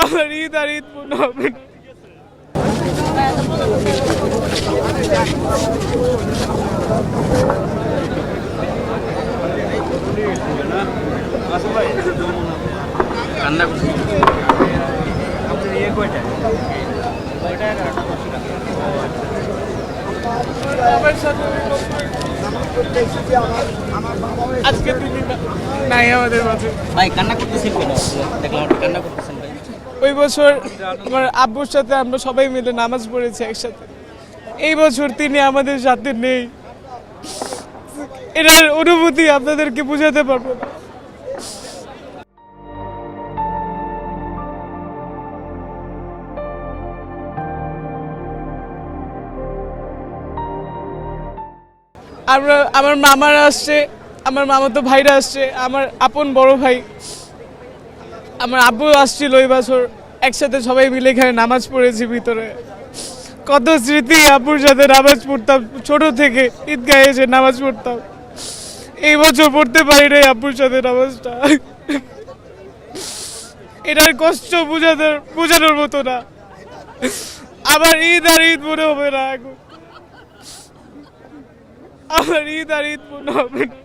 আমার ঈদ আর ঈদ পূর্ণ হবে না। কান্না করছি আজকে নাই আমাদের মাঝে। ভাই, কান্না করতেছেন কেন? দেখলাম আপনি কান্না করতেছেন ভাই। ওই বছর আমার আব্বুর সাথে আমরা সবাই মিলে নামাজ পড়েছি একসাথে। এই বছর তিনি আমাদের সাথে নেই। এটার অনুভূতি আপনাদেরকে বোঝাতে পারবো না। আমার মামারা আসছে, আমার মামাতো ভাইরা আসছে, আমার আপন বড় ভাই, আমার আব্বু আসছিল এই বছর। একসাথে সবাই মিলে এখানে নামাজ পড়েছি ভিতরে। কত স্মৃতি, আব্বুর সাথে নামাজ পড়তাম ছোট থেকে, ঈদগাহে এসে নামাজ পড়তাম। এই বছর পড়তে পারি নাই আব্বুর সাথে নামাজটা। এটার কষ্ট বোঝানোর মতো না। আমার ঈদ আর ঈদ মনে হবে না এখন। আমার ঈদ আর ঈদ মনে হবে না।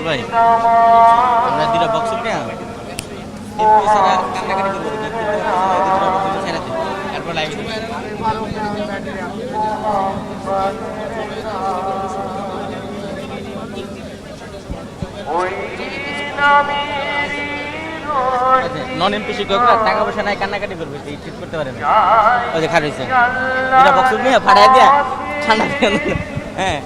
ভাই, আমরা দুটা বক্স উঠে কান্নাকাটি করবো, তারপর লাইভ নন এমপি শিক্ষকরা টাকা পয়সা নাই, কান্নাকাটি করবে, ঠিক করতে পারে না। ওই যে খারাইছে দুটা বক্স উঠে ফাটাই দিয়া ঠান্ডা। হ্যাঁ